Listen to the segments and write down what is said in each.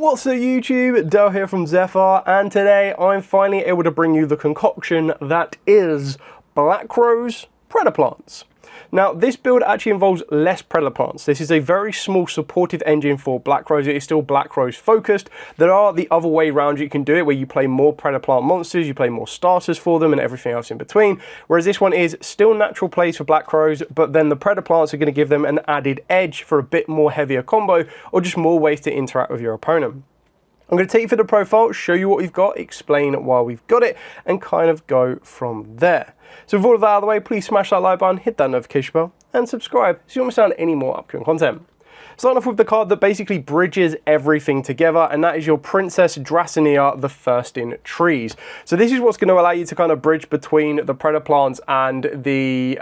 What's up YouTube, Dale here from Zephyr, and today I'm finally able to bring you the concoction that is Black Rose Predaplants. Now this build actually involves less Predaplants. This is a very small supportive engine for Black Rose. It is still Black Rose focused. There are the other way around you can do it, where you play more Predaplant monsters, you play more starters for them and everything else in between. Whereas this one is still natural plays for Black Rose, but then the Predaplants are going to give them an added edge for a bit more heavier combo, or just more ways to interact with your opponent. I'm going to take you through the profile, show you what we've got, explain why we've got it, and kind of go from there. So with all of that out of the way, please smash that like button, hit that notification bell, and subscribe so you don't miss out on any more upcoming content. Starting off with the card that basically bridges everything together, and that is your Princess Dracenea, the First in Trees. So this is what's going to allow you to kind of bridge between the Predaplants and the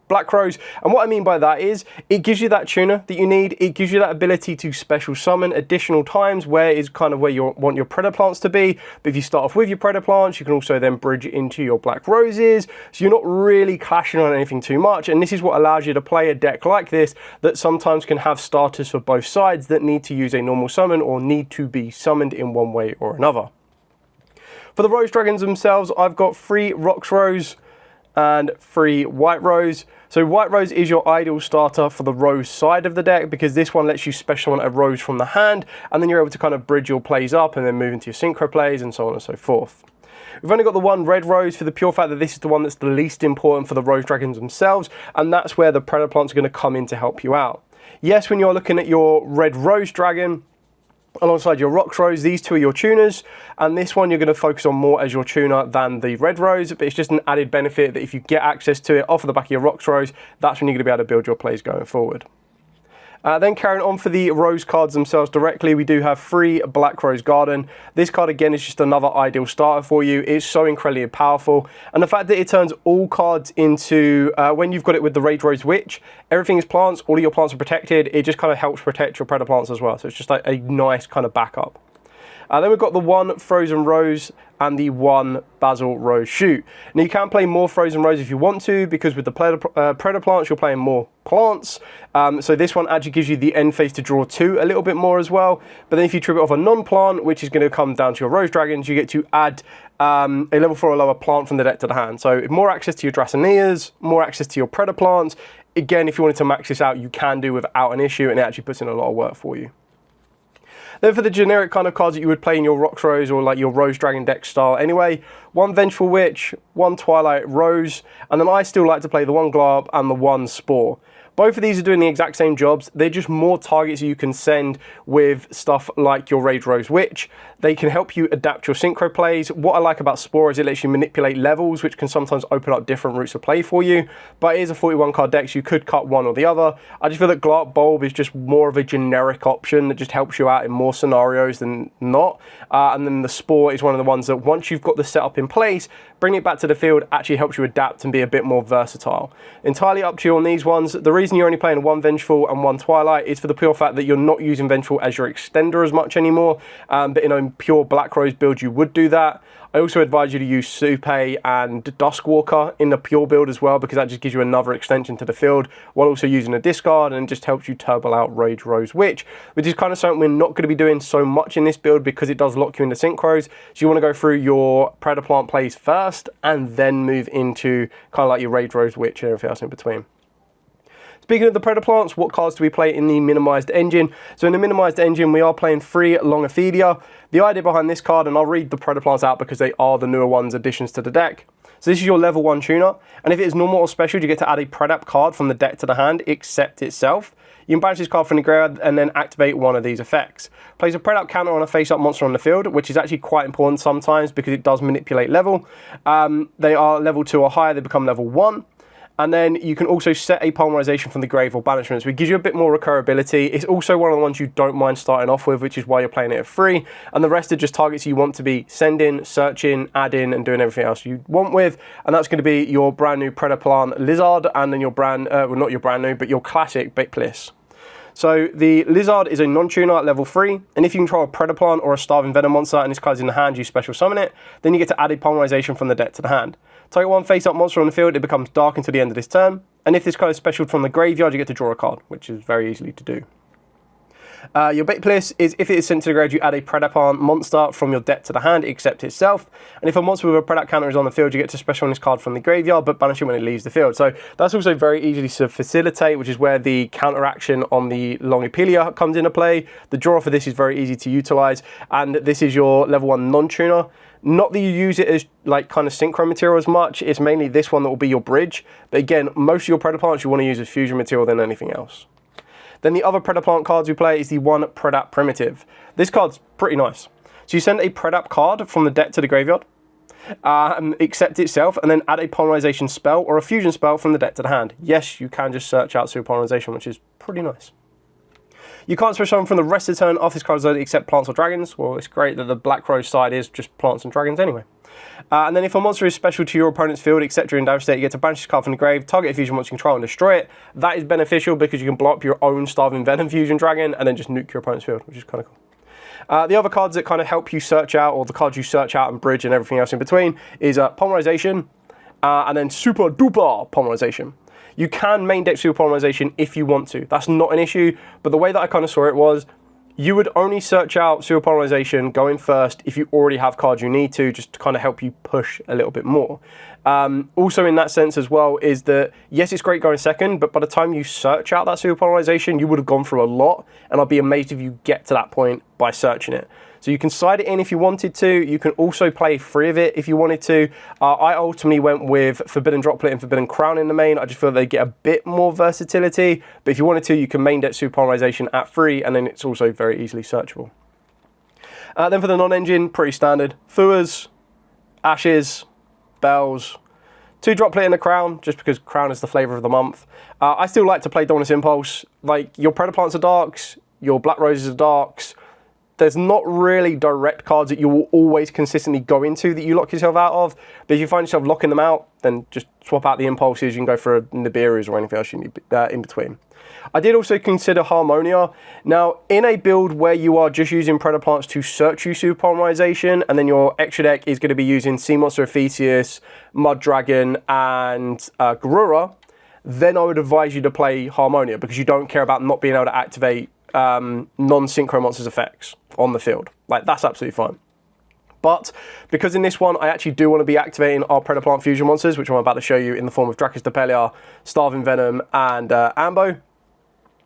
Black Rose. And what I mean by that is, it gives you that tuner that you need. It gives you that ability to special summon additional times, where is kind of where you want your Predaplants to be. But if you start off with your Predaplants, you can also then bridge into your Black Roses. So you're not really clashing on anything too much. And this is what allows you to play a deck like this that sometimes can have starters for both sides that need to use a normal summon or need to be summoned in one way or another. For the Rose Dragons themselves, I've got 3 Rox Rose and 3 White Rose. So White Rose is your ideal starter for the Rose side of the deck, because this one lets you special summon a Rose from the hand, and then you're able to kind of bridge your plays up and then move into your Synchro plays and so on and so forth. We've only got the one Red Rose for the pure fact that this is the one that's the least important for the Rose Dragons themselves, and that's where the Predaplants are going to come in to help you out. Yes, when you're looking at your Red Rose Dragon alongside your Rox Rose, these two are your tuners, and this one you're going to focus on more as your tuner than the Red Rose, but it's just an added benefit that if you get access to it off of the back of your Rox Rose, that's when you're going to be able to build your plays going forward. Then carrying on for the Rose cards themselves directly, we do have 3 Black Rose Garden. This card again is just another ideal starter for you. It's so incredibly powerful, and the fact that it turns all cards into, when you've got it with the Red Rose Witch, everything is plants, all of your plants are protected. It just kind of helps protect your Predaplants as well, so it's just like a nice kind of backup. Then we've got the 1 Frozen Rose and the 1 Basil Rose Shoot. Now you can play more Frozen Rose if you want to, because with the Predaplants you're playing more plants. So this one actually gives you the end phase to draw 2 a little bit more as well. But then if you trip it off a non-plant, which is going to come down to your Rose Dragons, you get to add a level 4 or lower plant from the deck to the hand. So more access to your Draceneas, more access to your Predaplants. Again, if you wanted to max this out, you can do without an issue, and it actually puts in a lot of work for you. Then for the generic kind of cards that you would play in your Rox Rose or like your Rose Dragon deck style anyway, 1 Vengeful Witch, 1 Twilight Rose, and then I still like to play the 1 Glow Up and the 1 Spore. Both of these are doing the exact same jobs. They're just more targets you can send with stuff like your Red Rose Witch. They can help you adapt your Synchro plays. What I like about Spore is it lets you manipulate levels, which can sometimes open up different routes of play for you. But it is a 41 card deck, so you could cut one or the other. I just feel that Glow Up Bulb is just more of a generic option that just helps you out in more scenarios than not. And then the Spore is one of the ones that once you've got the setup in place, bringing it back to the field actually helps you adapt and be a bit more versatile. Entirely up to you on these ones. The reason you're only playing 1 Vengeful and 1 Twilight is for the pure fact that you're not using Vengeful as your extender as much anymore, but in a pure Black Rose build you would do that. I also advise you to use Supe and Duskwalker in the pure build as well, because that just gives you another extension to the field while also using a discard, and just helps you turbo out Red Rose Witch, which is kind of something we're not going to be doing so much in this build because it does lock you into Synchros. So you want to go through your Predaplant plays first and then move into kind of like your Red Rose Witch and everything else in between. Speaking of the Predaplants, what cards do we play in the minimized engine? So in the minimized engine, we are playing 3 Longophidia. The idea behind this card, and I'll read the Predaplants out because they are the newer ones, additions to the deck. So this is your level 1 tuner, and if it is normal or special, you get to add a Predap card from the deck to the hand, except itself. You can banish this card from the graveyard and then activate one of these effects. Place a Predap counter on a face-up monster on the field, which is actually quite important sometimes because it does manipulate level. They are level 2 or higher, they become level 1. And then you can also set a Polymerization from the grave or banishment, so it gives you a bit more recurability. It's also one of the ones you don't mind starting off with, which is why you're playing it at 3. And the rest are just targets you want to be sending, searching, adding, and doing everything else you want with. And that's going to be your brand new Predaplant Lizard, and then your well, not your brand new, but your classic Bickless. So the Lizard is a non-tuner at level 3, and if you control a Predaplant or a Starving Venom monster and this card's in the hand, you special summon it, then you get to add a Polymerization from the deck to the hand. Target 1 face-up monster on the field, it becomes dark until the end of this turn, and if this card is specialed from the graveyard, you get to draw a card, which is very easily to do. Your bait place is if it is sent to the grave, you add a Predaplant monster from your deck to the hand, except itself. And if a monster with a Predapt counter is on the field, you get to special on this card from the graveyard, but banish it when it leaves the field. So that's also very easy to facilitate, which is where the counter action on the Longipedia comes into play. The draw for this is very easy to utilize, and this is your level 1 non-tuner. Not that you use it as like kind of synchro material as much, it's mainly this one that will be your bridge. But again, most of your Predaplants you want to use as fusion material than anything else. Then the other Predaplant cards we play is the one Predapt Primitive. This card's pretty nice. So you send a Predapt card from the deck to the graveyard, accept itself, and then add a polymerization spell or a fusion spell from the deck to the hand. Yes, you can just search out super polymerization, which is pretty nice. You can't special summon from the rest of the turn off this card's loaded except plants or dragons. Well, it's great that the Black Rose side is just plants and dragons anyway. And then if a monster is special to your opponent's field, except during damage state, you get to banish this card from the grave, target a fusion monster you control and destroy it. That is beneficial because you can blow up your own Starving Venom fusion dragon and then just nuke your opponent's field, which is kind of cool. The other cards that kind of help you search out, or the cards you search out and bridge and everything else in between, is Polymerization and then Super Duper Polymerization. You can main deck Super Polymerization if you want to. That's not an issue, but the way that I kind of saw it was, you would only search out Super Polymerization going first if you already have cards you need to, just to kind of help you push a little bit more. Also in that sense as well is that, yes, it's great going second, but by the time you search out that Super Polymerization, you would have gone through a lot, and I'd be amazed if you get to that point by searching it. So you can side it in if you wanted to. You can also play free of it if you wanted to. I ultimately went with Forbidden Droplet and Forbidden Crown in the main. I just feel they get a bit more versatility. But if you wanted to, you can main deck Super Polymerization at free, and then it's also very easily searchable. Then for the non-engine, pretty standard. Fuas, Ashes, Bells, 2 Droplet and a Crown, just because Crown is the flavor of the month. I still like to play Dominus Impulse. Like, your Predaplants are darks, your Black Roses are darks. There's not really direct cards that you will always consistently go into that you lock yourself out of. But if you find yourself locking them out, then just swap out the Impulses. You can go for a Nibiru's or anything else you need in between. I did also consider Harmonia. Now, in a build where you are just using Predaplants to search you Super Polymerization, and then your extra deck is going to be using Sea Monster Theseus, Mud Dragon, and Garura, then I would advise you to play Harmonia, because you don't care about not being able to activate non-synchro monsters effects on the field. Like, that's absolutely fine. But because in this one I actually do want to be activating our Predaplant fusion monsters, which I'm about to show you in the form of Dracus Depelia, Starving Venom, and Ambo,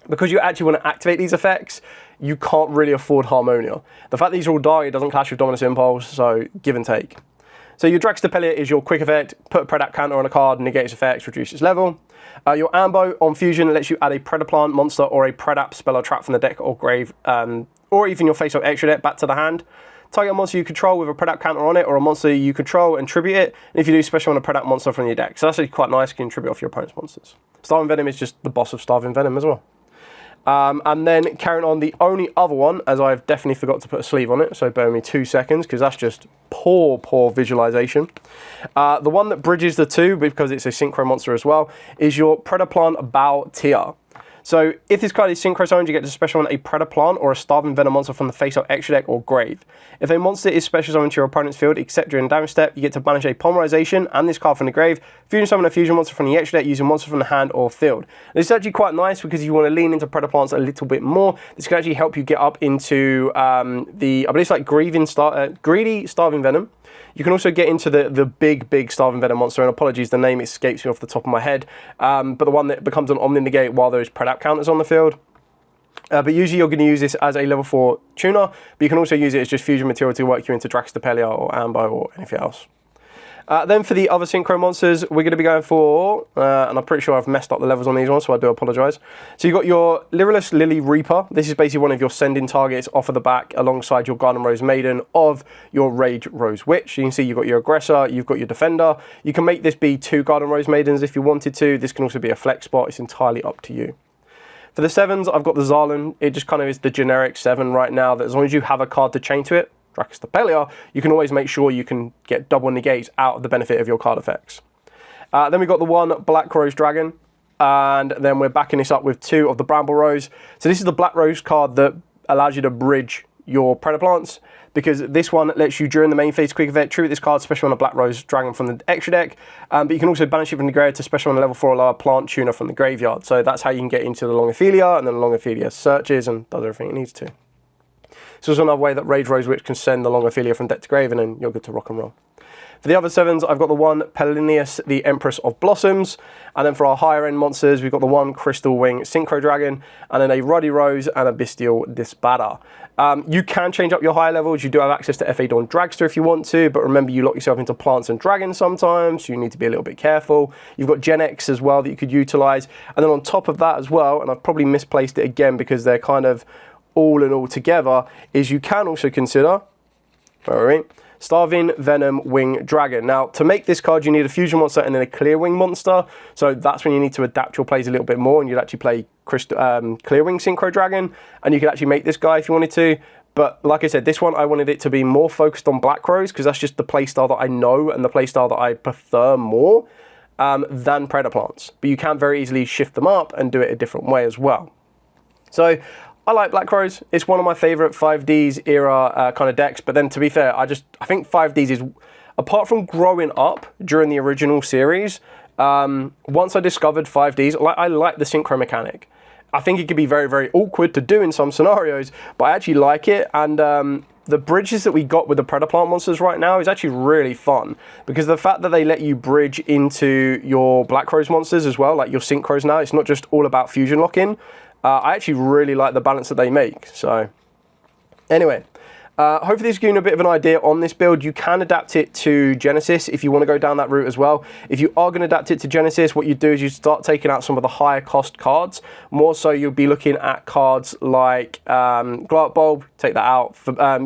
because you actually want to activate these effects, you can't really afford Harmonia. The fact that these are all die, it doesn't clash with Dominus Impulse, so give and take. So your Dracus Depelia is your quick effect, put a Predapt counter on a card, negate its effects, reduce its level. Your Ambo on fusion lets you add a Predaplant monster or a Predapt spell or trap from the deck or grave, or even your face-up extra deck back to the hand. Target a monster you control with a Predapt counter on it, or a monster you control and tribute it. And if you do, special on a Predapt monster from your deck. So that's actually quite nice, you can tribute off your opponent's monsters. Starving Venom is just the boss of Starving Venom as well. And then carrying on, the only other one, as I've definitely forgot to put a sleeve on it, so bear with me 2 seconds, because that's just poor visualization. The one that bridges the two, because it's a synchro monster as well, is your Predaplant Bao Tia. So if this card is synchro zoned, you get to special summon a Predaplant or a Starving Venom monster from the face-up extra deck or grave. If a monster is special summoned to your opponent's field, except during damage step, you get to banish a Polymerization and this card from the grave, fusion summon a fusion monster from the extra deck using monster from the hand or field. This is actually quite nice because you want to lean into Predaplants a little bit more. This can actually help you get up into I believe it's like Greedy Starving Venom. You can also get into the big Starving Venom monster, and apologies, the name escapes me off the top of my head, but the one that becomes an Omni Negate while there's Predapt counters on the field. But usually you're going to use this as a level 4 tuner, but you can also use it as just fusion material to work you into Dracus Depelia or Ambo or anything else. Then for the other synchro monsters, we're going to be going for, and I'm pretty sure I've messed up the levels on these ones, so I do apologise. So you've got your Lyrillus Lily Reaper. This is basically one of your sending targets off of the back alongside your Garden Rose Maiden of your Rage Rose Witch. You can see you've got your Aggressor, you've got your Defender. You can make this be 2 Garden Rose Maidens if you wanted to. This can also be a flex spot. It's entirely up to you. For the 7s, I've got the Zarlan. It just kind of is the generic 7 right now, that as long as you have a card to chain to it, Dracus Depelia, you can always make sure you can get double negates out of the benefit of your card effects. Then we've got the 1 Black Rose Dragon, and then we're backing this up with 2 of the Bramble Rose. So this is the Black Rose card that allows you to bridge your Predaplants, because this one lets you, during the main phase quick effect, tribute this card, special on a Black Rose Dragon from the extra deck, but you can also banish it from the graveyard to special on a level 4 or lower plant tuner from the graveyard. So that's how you can get into the Longophilia, and then the Longophilia searches and does everything it needs to. So it's another way that Rage Rose Witch can send the Longophilia from deck to grave, and then you're good to rock and roll. For the other 7s, I've got the 1 Pelinius, the Empress of Blossoms, and then for our higher end monsters, we've got the 1 Crystal Wing Synchro Dragon, and then a Ruddy Rose and a Bestial Disbadder. You can change up your higher levels. You do have access to FA Dawn Dragster if you want to, but remember you lock yourself into plants and dragons sometimes, so you need to be a little bit careful. You've got Gen X as well that you could utilize, and then on top of that as well, and I've probably misplaced it again because they're kind of all in all together, is you can also consider, Starving Venom Wing Dragon. Now, to make this card, you need a fusion monster and then a clear wing monster. So that's when you need to adapt your plays a little bit more, and you'd actually play clear wing Synchro Dragon, and you could actually make this guy if you wanted to. But like I said, this one, I wanted it to be more focused on Black Rose, because that's just the playstyle that I know and the playstyle that I prefer more than Predaplants. But you can very easily shift them up and do it a different way as well. So I like Black Rose. It's one of my favorite 5Ds era kind of decks. But then to be fair, I think 5Ds is, apart from growing up during the original series, once I discovered 5Ds, I like the synchro mechanic. I think it could be very, very awkward to do in some scenarios, but I actually like it. And the bridges that we got with the Predaplant monsters right now is actually really fun, because the fact that they let you bridge into your Black Rose monsters as well, like your Synchros now, it's not just all about fusion lock-in. I actually really like the balance that they make. So anyway, hopefully this gives you a bit of an idea on this build. You can adapt it to Genesis if you want to go down that route as well. If you are going to adapt it to Genesis, what you do is you start taking out some of the higher cost cards. More so, you'll be looking at cards like Glow Up Bulb, take that out.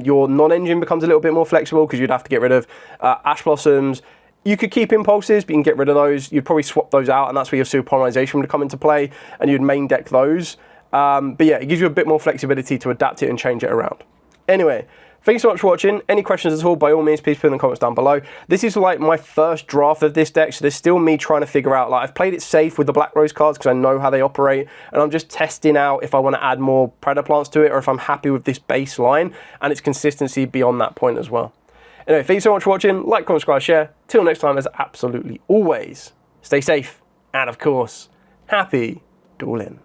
Your non-engine becomes a little bit more flexible, because you'd have to get rid of Ash Blossoms. You could keep impulses, but you can get rid of those. You'd probably swap those out, and that's where your Super Polarization would come into play, and you'd main deck those. But yeah, it gives you a bit more flexibility to adapt it and change it around. Anyway, thanks so much for watching. Any questions at all, by all means, please put in the comments down below. This is like my first draft of this deck, so there's still me trying to figure out, like, I've played it safe with the Black Rose cards because I know how they operate, and I'm just testing out if I want to add more Predaplants to it, or if I'm happy with this baseline and its consistency beyond that point as well. Anyway, thanks so much for watching. Like, comment, subscribe, share. Till next time, as absolutely always, stay safe, and of course, happy dueling.